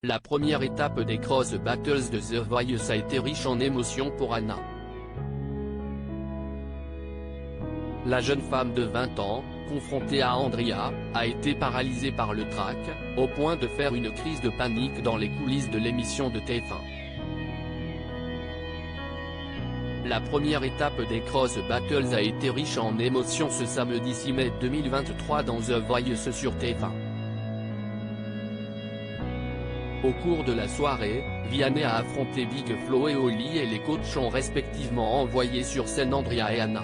La première étape des Cross Battles de The Voice a été riche en émotions pour Anna. La jeune femme de 20 ans, confrontée à Andrea, a été paralysée par le trac, au point de faire une crise de panique dans les coulisses de l'émission de TF1. La première étape des Cross Battles a été riche en émotions ce samedi 6 mai 2023 dans The Voice sur TF1. Au cours de la soirée, Vianney a affronté Big Flo et Oli et les coachs ont respectivement envoyé sur scène Andrea et Anna.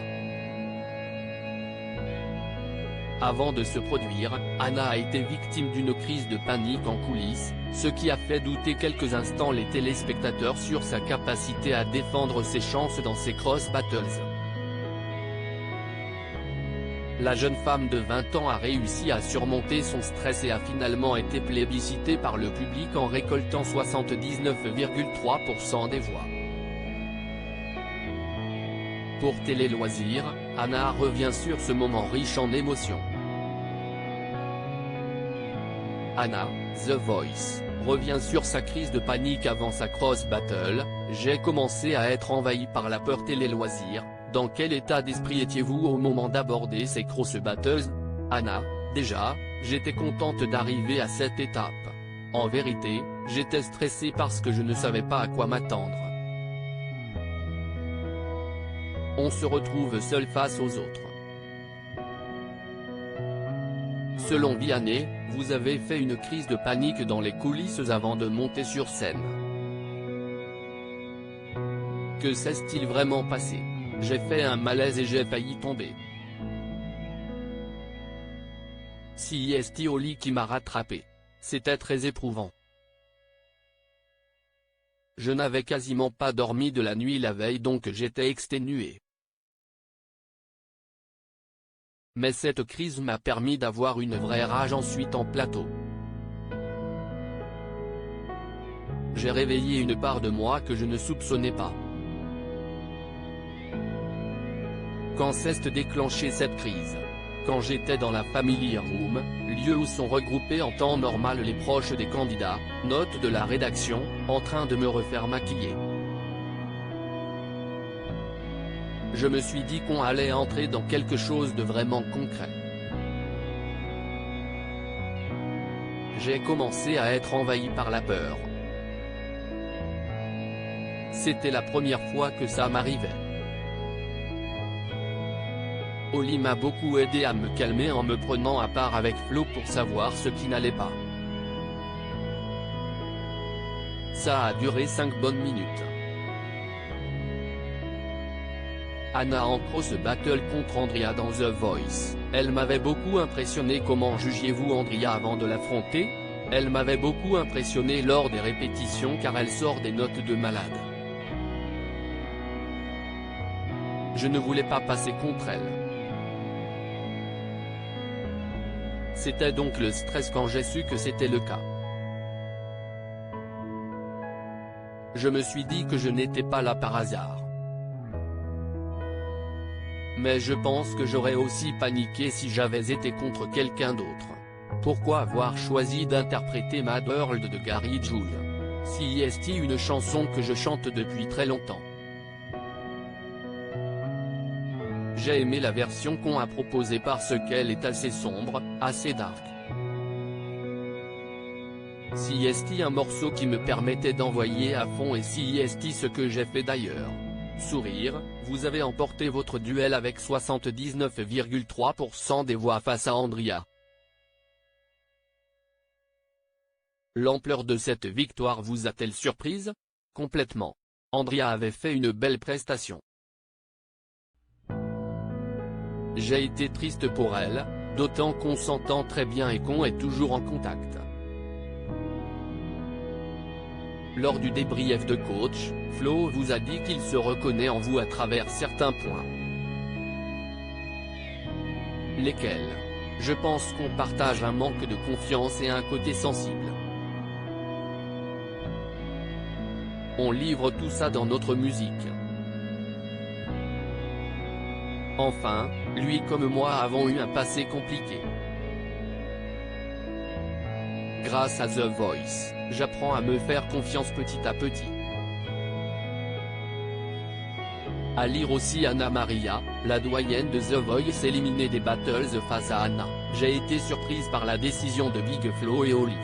Avant de se produire, Anna a été victime d'une crise de panique en coulisses, ce qui a fait douter quelques instants les téléspectateurs sur sa capacité à défendre ses chances dans ces Cross Battles. La jeune femme de 20 ans a réussi à surmonter son stress et a finalement été plébiscitée par le public en récoltant 79,3% des voix. Pour Télé Loisirs, Anna revient sur ce moment riche en émotions. Anna, The Voice, revient sur sa crise de panique avant sa Cross Battle. J'ai commencé à être envahi par la peur. Télé Loisirs, dans quel état d'esprit étiez-vous au moment d'aborder ces Cross Battles? Anna, déjà, j'étais contente d'arriver à cette étape. En vérité, j'étais stressée parce que je ne savais pas à quoi m'attendre. On se retrouve seul face aux autres. Selon Vianney, vous avez fait une crise de panique dans les coulisses avant de monter sur scène. Que s'est-il vraiment passé? J'ai fait un malaise et j'ai failli tomber. C'est Oli qui m'a rattrapé. C'était très éprouvant. Je n'avais quasiment pas dormi de la nuit la veille donc j'étais exténué. Mais cette crise m'a permis d'avoir une vraie rage ensuite en plateau. J'ai réveillé une part de moi que je ne soupçonnais pas. Quand s'est déclenchée cette crise? Quand j'étais dans la Family Room, lieu où sont regroupés en temps normal les proches des candidats, note de la rédaction, en train de me refaire maquiller. Je me suis dit qu'on allait entrer dans quelque chose de vraiment concret. J'ai commencé à être envahi par la peur. C'était la première fois que ça m'arrivait. Oli m'a beaucoup aidé à me calmer en me prenant à part avec Flo pour savoir ce qui n'allait pas. Ça a duré 5 bonnes minutes. Anna en Cross Battle contre Andrea dans The Voice. Elle m'avait beaucoup impressionné. Comment jugiez-vous Andrea avant de l'affronter? Elle m'avait beaucoup impressionné lors des répétitions car elle sort des notes de malade. Je ne voulais pas passer contre elle. C'était donc le stress quand j'ai su que c'était le cas. Je me suis dit que je n'étais pas là par hasard. Mais je pense que j'aurais aussi paniqué si j'avais été contre quelqu'un d'autre. Pourquoi avoir choisi d'interpréter Mad World de Gary Jules? C'est une chanson que je chante depuis très longtemps. J'ai aimé la version qu'on a proposée parce qu'elle est assez sombre, assez dark. C'est un morceau qui me permettait d'envoyer à fond et c'est ce que j'ai fait d'ailleurs. Sourire, vous avez emporté votre duel avec 79,3% des voix face à Andrea. L'ampleur de cette victoire vous a-t-elle surprise? Complètement. Andrea avait fait une belle prestation. J'ai été triste pour elle, d'autant qu'on s'entend très bien et qu'on est toujours en contact. Lors du débrief de coach, Flo vous a dit qu'il se reconnaît en vous à travers certains points. Lesquels? Je pense qu'on partage un manque de confiance et un côté sensible. On livre tout ça dans notre musique. Enfin, lui comme moi avons eu un passé compliqué. Grâce à The Voice, j'apprends à me faire confiance petit à petit. À lire aussi Anna Maria, la doyenne de The Voice éliminée des battles face à Anna. J'ai été surprise par la décision de Big Flo et Oli.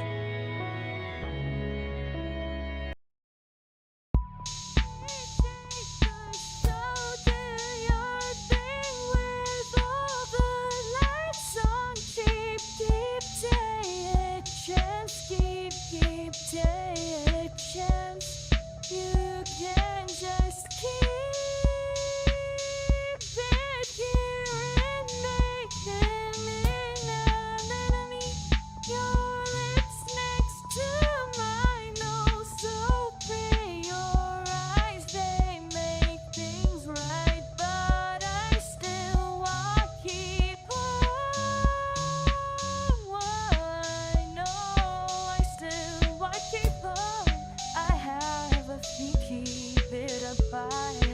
Keep it up.